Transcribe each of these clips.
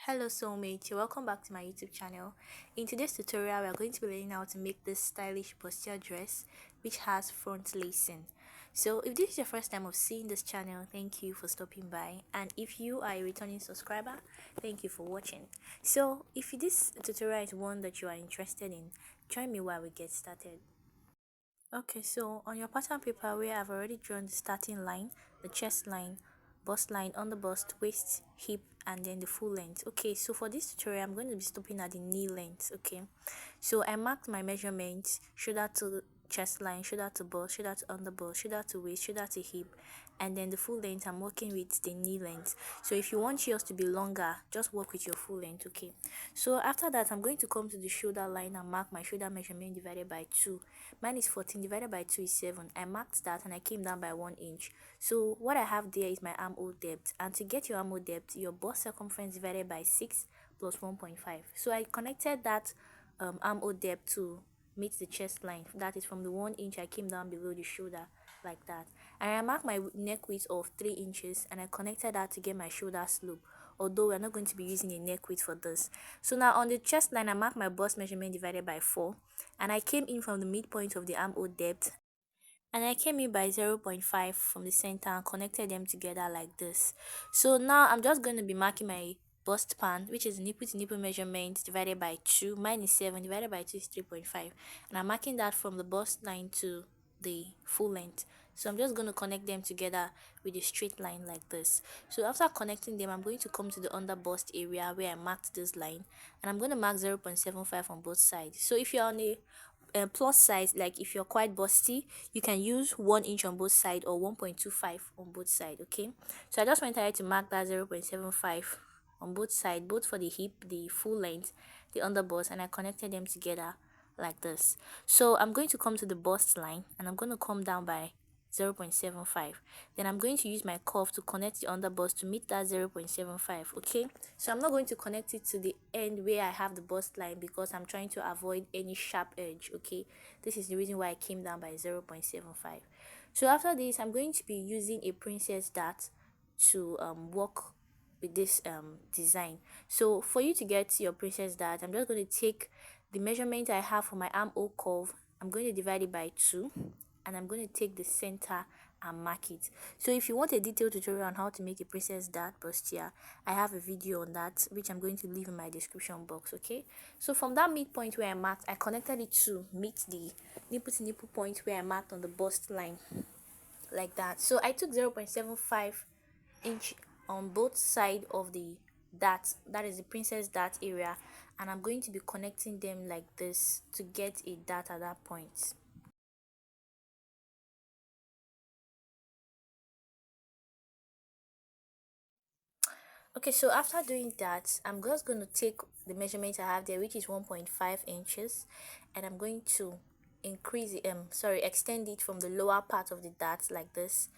Hello soulmates, welcome back to my YouTube channel. In today's tutorial, we are going to be learning how to make this stylish bustier dress which has front lacing. So if this is your first time of seeing this channel, thank you for stopping by, and if you are a returning subscriber, thank you for watching. So if this tutorial is one that you are interested in, join me while we get started. Okay, so on your pattern paper where I've already drawn the starting line, the chest line, bust line, on the bust, waist, hip, and then the full length. Okay, so for this tutorial, I'm going to be stopping at the knee length. Okay, so I marked my measurements: shoulder to chest line, shoulder to bust, shoulder to under bust, shoulder to waist, shoulder to hip, and then the full length I'm working with the knee length. So if you want yours to be longer, just work with your full length. Okay, so after that, I'm going to come to the shoulder line and mark my shoulder measurement divided by 2. Mine is 14, divided by 2 is 7. I marked that and I came down by 1 inch. So what I have there is my armhole depth, and to get your armhole depth, your bust circumference divided by 6 plus 1.5. So I connected that armhole depth to meet the chest line. That is from the 1 inch I came down below the shoulder, like that. And I marked my neck width of 3 inches and I connected that to get my shoulder slope, although we're not going to be using a neck width for this. So now on the chest line, I marked my bust measurement divided by 4, and I came in from the midpoint of the armhole depth, and I came in by 0.5 from the center and connected them together like this. So now I'm just going to be marking my bust pan, which is nipple to nipple measurement divided by 2. Mine is 7, divided by 2 is 3.5, and I'm marking that from the bust line to the full length. So I'm just going to connect them together with a straight line like this. So after connecting them, I'm going to come to the under bust area where I marked this line, and I'm going to mark 0.75 on both sides. So if you're on a plus size, like if you're quite busty, you can use 1 inch on both sides or 1.25 on both sides. Okay, so I just went ahead to mark that 0.75 on both sides, both for the hip, the full length, the under bust, and I connected them together like this. So I'm going to come to the bust line and I'm going to come down by 0.75. Then I'm going to use my curve to connect the under bust to meet that 0.75. Okay, so I'm not going to connect it to the end where I have the bust line because I'm trying to avoid any sharp edge. Okay, this is the reason why I came down by 0.75. So after this, I'm going to be using a princess dart to work with this design. So for you to get your princess dart, I'm just going to take the measurement I have for my armhole curve. I'm going to divide it by 2, and I'm going to take the center and mark it. So if you want a detailed tutorial on how to make a princess dart bustier, I have a video on that which I'm going to leave in my description box. Okay, so from that midpoint where I marked, I connected it to meet the nipple to nipple point where I marked on the bust line, like that. So I took 0.75 inch on both sides of the dart, that is the princess dart area, and I'm going to be connecting them like this to get a dart at that point. Okay, so after doing that, I'm just going to take the measurement I have there, which is 1.5 inches, and I'm going to increase it, extend it from the lower part of the dart like this.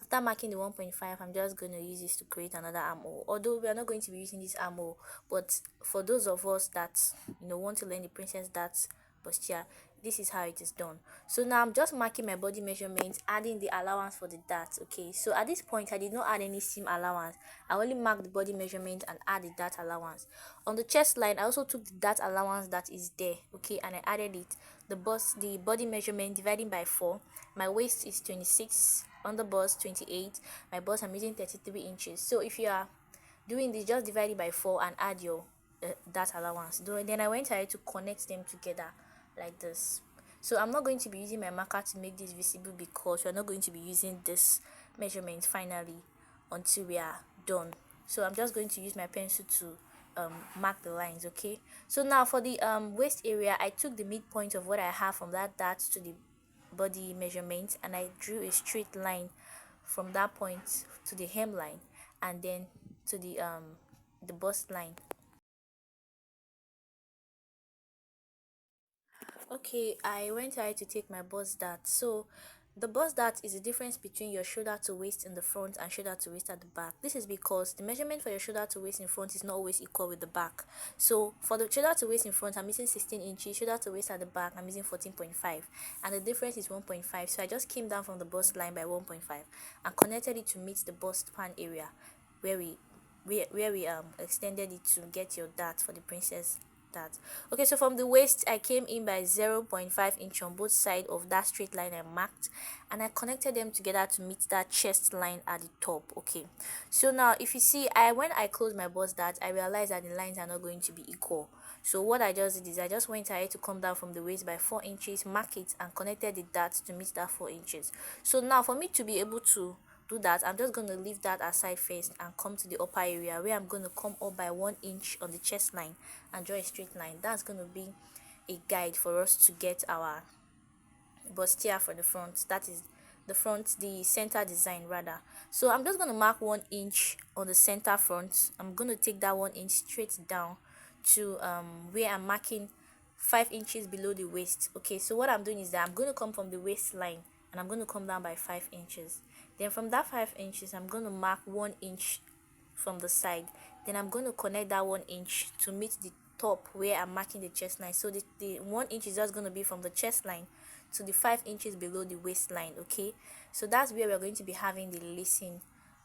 After marking the 1.5, I'm just going to use this to create another armhole. Although we are not going to be using this armhole, but for those of us that want to learn the princess dart posture, this is how it is done. So now I'm just marking my body measurements, adding the allowance for the dart. Okay, so at this point I did not add any seam allowance. I only marked the body measurement and add the dart allowance. On the chest line, I also took the dart allowance that is there, okay, and I added it. The body measurement dividing by 4. My waist is 26, on the bust 28, my bust I'm using 33 inches. So if you are doing this, just divide it by 4 and add your dart allowance. Then I went ahead to connect them together like this. So I'm not going to be using my marker to make this visible because we're not going to be using this measurement finally until we are done. So I'm just going to use my pencil to mark the lines. Okay, so now for the waist area, I took the midpoint of what I have from that dart to the body measurement, and I drew a straight line from that point to the hemline and then to the bust line. Okay, I went ahead to take my bust dart. So the bust dart is the difference between your shoulder to waist in the front and shoulder to waist at the back. This is because the measurement for your shoulder to waist in front is not always equal with the back. So for the shoulder to waist in front, I'm using 16 inches. Shoulder to waist at the back, I'm using 14.5, and the difference is 1.5. So I just came down from the bust line by 1.5 and connected it to meet the bust pan area where we where we extended it to get your dart for the princess dart. Okay, so from the waist I came in by 0.5 inch on both sides of that straight line I marked, and I connected them together to meet that chest line at the top. Okay, so now if you see, when I closed my bust dart, I realized that the lines are not going to be equal. So what I just did is I just went ahead to come down from the waist by 4 inches, mark it, and connected the dart to meet that 4 inches. So now for me to be able to do that, I'm just going to leave that aside first and come to the upper area, where I'm going to come up by 1 inch on the chest line and draw a straight line. That's going to be a guide for us to get our bustier for the front. That is the center design rather. So I'm just going to mark 1 inch on the center front. I'm going to take that 1 inch straight down to where I'm marking 5 inches below the waist. Okay, so what I'm doing is that I'm going to come from the waistline and I'm going to come down by 5 inches. Then from that 5 inches, I'm going to mark 1 inch from the side. Then I'm going to connect that 1 inch to meet the top where I'm marking the chest line. So the 1 inch is just going to be from the chest line to the 5 inches below the waistline. Okay, so that's where we're going to be having the lacing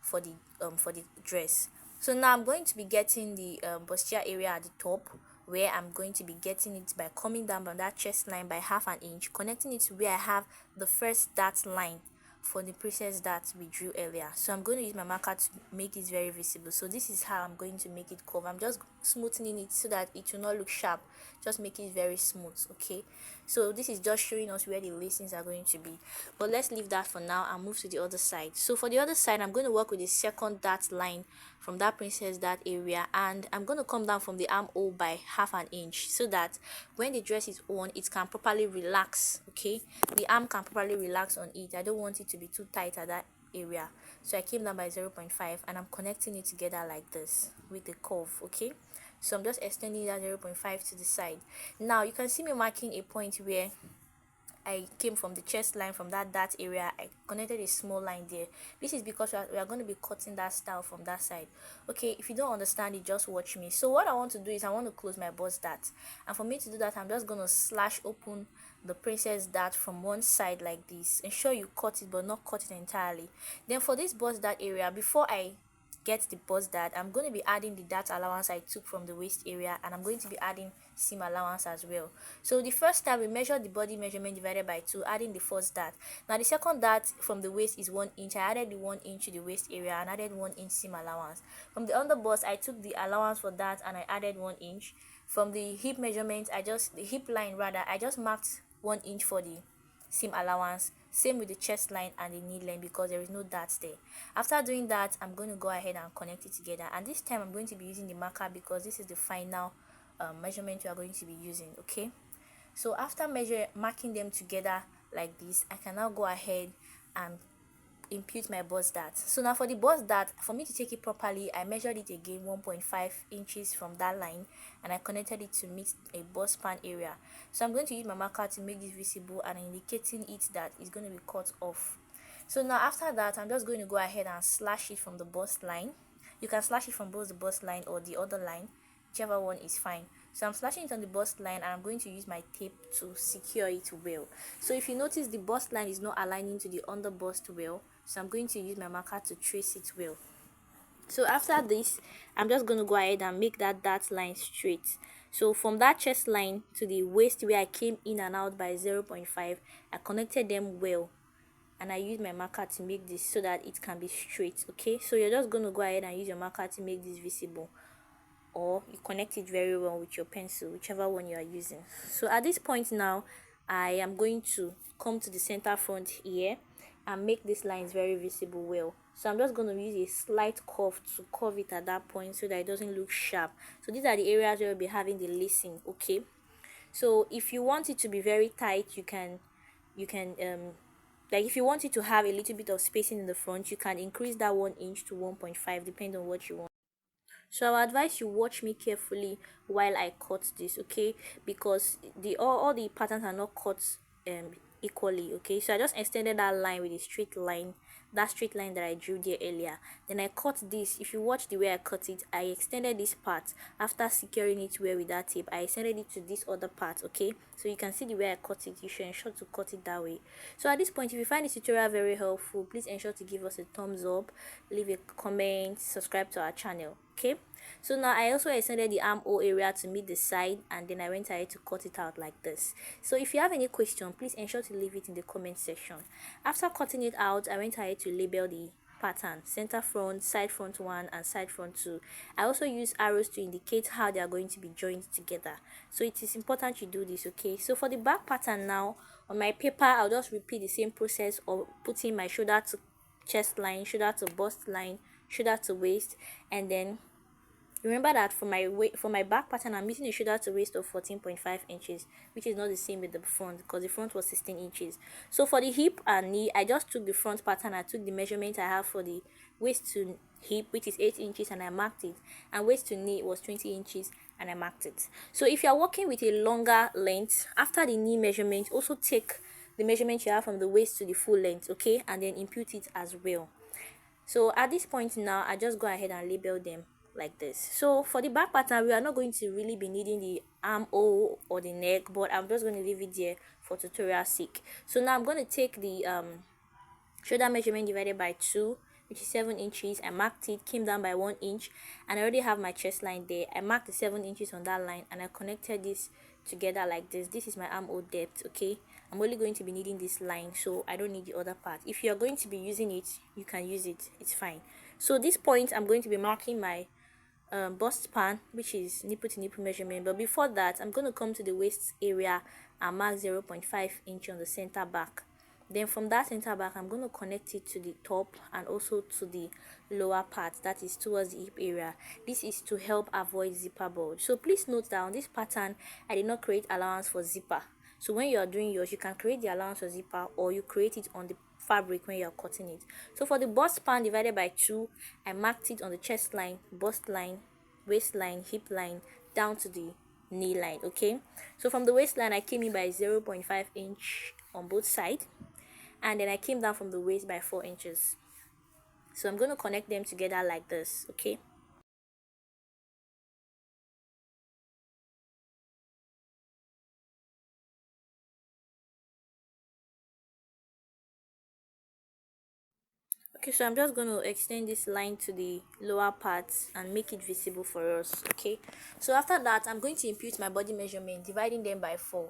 for the dress. So now I'm going to be getting the bustier area at the top, where I'm going to be getting it by coming down on that chest line by half an inch, connecting it to where I have the first dart line for the princess that we drew earlier. So I'm going to use my marker to make it very visible. So this is how I'm going to make it curve. I'm just smoothing it so that it will not look sharp, just make it very smooth. Okay, so this is just showing us where the lacings are going to be, but let's leave that for now and move to the other side. So for the other side, I'm going to work with the second dart line from that princess dart area, and I'm going to come down from the armhole by half an inch so that when the dress is on, it can properly relax. Okay, the arm can properly relax on it. I don't want it to be too tight at that area, so I came down by 0.5 and I'm connecting it together like this with the curve. Okay, so I'm just extending that 0.5 to the side. Now you can see me marking a point where I came from the chest line, from that area. I connected a small line there. This is because we are going to be cutting that style from that side. Okay, if you don't understand it, just watch me. So what I want to do is I want to close my bust dart, and for me to do that, I'm just going to slash open the princess dart from one side like this. Ensure you cut it, but not cut it entirely. Then for this bust dart area, before I get the bust dart, I'm going to be adding the dart allowance I took from the waist area, and I'm going to be adding seam allowance as well. So the first time we measured the body measurement divided by 2, adding the first dart. Now the second dart from the waist is 1 inch. I added the 1 inch to the waist area and added 1 inch seam allowance. From the underbust, I took the allowance for that and I added 1 inch. From the hip measurement, the hip line rather, I just marked 1 inch for the seam allowance. Same with the chest line and the knee line, because there is no darts there. After doing that, I'm going to go ahead and connect it together, and this time I'm going to be using the marker because this is the final measurement we are going to be using. Okay, so after marking them together like this, I can now go ahead and impute my bust dart. So now for the bust dart, for me to take it properly, I measured it again 1.5 inches from that line and I connected it to meet a bust span area. So I'm going to use my marker to make this visible and indicating it that it's going to be cut off. So now after that, I'm just going to go ahead and slash it from the bust line. You can slash it from both the bust line or the other line, whichever one is fine. So I'm slashing it on the bust line and I'm going to use my tape to secure it well. So if you notice, the bust line is not aligning to the under bust well, so I'm going to use my marker to trace it well. So after this, I'm just going to go ahead and make that dart line straight. So from that chest line to the waist where I came in and out by 0.5, I connected them well and I use my marker to make this so that it can be straight. Okay, so you're just going to go ahead and use your marker to make this visible, or you connect it very well with your pencil, whichever one you are using. So at this point now, I am going to come to the center front here and make these lines very visible well. So I'm just going to use a slight curve to curve it at that point so that it doesn't look sharp. So these are the areas where we'll be having the lacing. Okay, so if you want it to be very tight, you can like if you want it to have a little bit of spacing in the front, you can increase that 1 inch to 1.5 depending on what you want. So I would advise you watch me carefully while I cut this, okay, because all the patterns are not cut equally. Okay, so I just extended that line with a straight line that straight line that I drew there earlier. Then I cut this. If you watch the way I cut it, I extended this part after securing it well with that tape. I extended it to this other part, okay? So you can see the way I cut it. You should ensure to cut it that way. So at this point, if you find this tutorial very helpful, please ensure to give us a thumbs up, leave a comment, subscribe to our channel, okay? So now I also extended the armhole area to meet the side, and then I went ahead to cut it out like this. So if you have any question, please ensure to leave it in the comment section. After cutting it out, I went ahead to label the pattern: center front, side front 1, and side front 2. I also use arrows to indicate how they are going to be joined together, so it is important you do this, okay? So for the back pattern now, on my paper I'll just repeat the same process of putting my shoulder to chest line, shoulder to bust line, shoulder to waist, and then remember that for my back pattern, I'm using a shoulder to waist of 14.5 inches, which is not the same with the front because the front was 16 inches. So for the hip and knee, I just took the front pattern. I took the measurement I have for the waist to hip, which is 8 inches, and I marked it, and waist to knee was 20 inches, and I marked it. So if you're working with a longer length, after the knee measurement, also take the measurement you have from the waist to the full length, okay, and then impute it as well. So at this point now, I just go ahead and label them like this. So for the back pattern, we are not going to really be needing the armhole or the neck, but I'm just going to leave it there for tutorial sake. So now I'm going to take the shoulder measurement divided by 2, which is 7 inches. I marked it, came down by 1 inch, and I already have my chest line there. I marked the 7 inches on that line, and I connected this together like this. This is my armhole depth, okay? I'm only going to be needing this line, so I don't need the other part. If you're going to be using it, you can use it, it's fine. So this point, I'm going to be marking my bust span, which is nipple to nipple measurement. But before that, I'm going to come to the waist area and mark 0.5 inch on the center back. Then from that center back, I'm going to connect it to the top and also to the lower part, that is towards the hip area. This is to help avoid zipper bulge. So please note that on this pattern, I did not create allowance for zipper. So when you are doing yours, you can create the allowance for zipper, or you create it on the fabric when you are cutting it. So for the bust span divided by 2, I marked it on the chest line, bust line, waistline, hip line, down to the knee line, okay? So from the waistline, I came in by 0.5 inch on both sides, and then I came down from the waist by 4 inches. So I'm going to connect them together like this, okay? Okay, so I'm just going to extend this line to the lower parts and make it visible for us, okay? So after that, I'm going to impute my body measurement, dividing them by 4.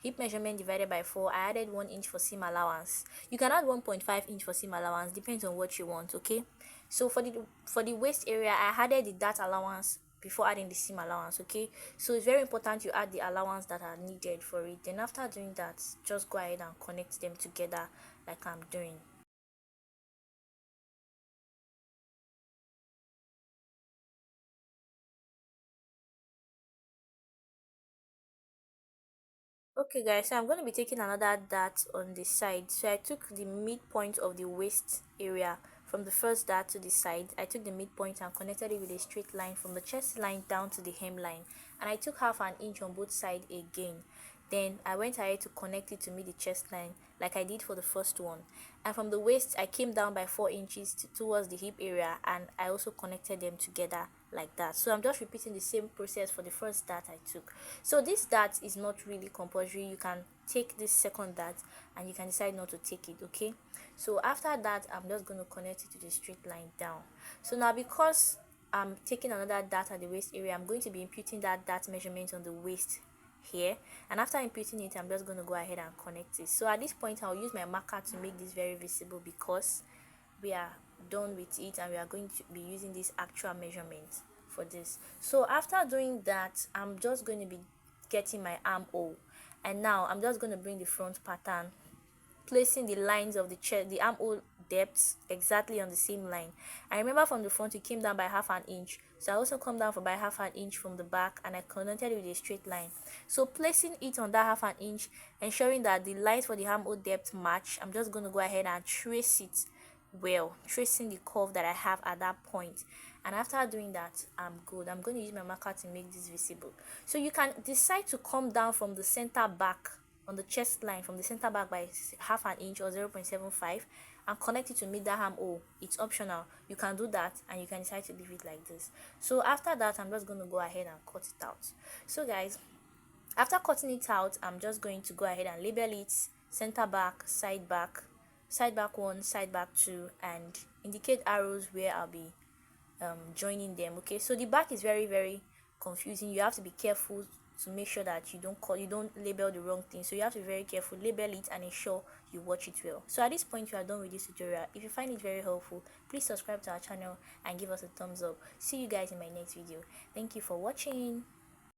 Hip measurement divided by 4, I added 1 inch for seam allowance. You can add 1.5 inch for seam allowance, depends on what you want, okay? So for the waist area, I added the dart allowance before adding the seam allowance, okay? So it's very important you add the allowance that are needed for it. Then after doing that, just go ahead and connect them together like I'm doing. Okay guys, so I'm going to be taking another dart on the side. So I took the midpoint of the waist area from the first dart to the side. I took the midpoint and connected it with a straight line from the chest line down to the hem line, and I took half an inch on both sides again. Then I went ahead to connect it to meet the chest line like I did for the first one, and from the waist I came down by 4 inches towards the hip area, and I also connected them together like that. So I'm just repeating the same process for the first dart I took. So this dart is not really compulsory. You can take this second dart and you can decide not to take it, okay? So after that, I'm just going to connect it to the straight line down. So now because I'm taking another dart at the waist area, I'm going to be imputing that dart measurement on the waist here, and after imputing it, I'm just going to go ahead and connect it. So at this point, I'll use my marker to make this very visible because we are done with it and we are going to be using this actual measurement for this. So after doing that, I'm just going to be getting my armhole, and now I'm just going to bring the front pattern, placing the lines of the chest, the armhole depths exactly on the same line. I remember from the front it came down by half an inch, so I also come down for by half an inch from the back, and I connected it with a straight line. So placing it on that half an inch, ensuring that the lines for the armhole depth match, I'm just going to go ahead and trace it well, tracing the curve that I have at that point. And after doing that, I'm good. I'm going to use my marker to make this visible. So you can decide to come down from the center back on the chest line, from the center back by half an inch or 0.75, and connect it to make that arm hole. It's optional, you can do that, and you can decide to leave it like this. So after that, I'm just going to go ahead and cut it out. So guys, after cutting it out, I'm just going to go ahead and label it center back, side back 1, side back 2, and indicate arrows where I'll be joining them. Okay, so the back is very confusing. You have to be careful to make sure that you don't label the wrong thing. So you have to be very careful, label it, and ensure you watch it well. So at this point, you are done with this tutorial. If you find it very helpful, please subscribe to our channel and give us a thumbs up. See you guys in my next video. Thank you for watching.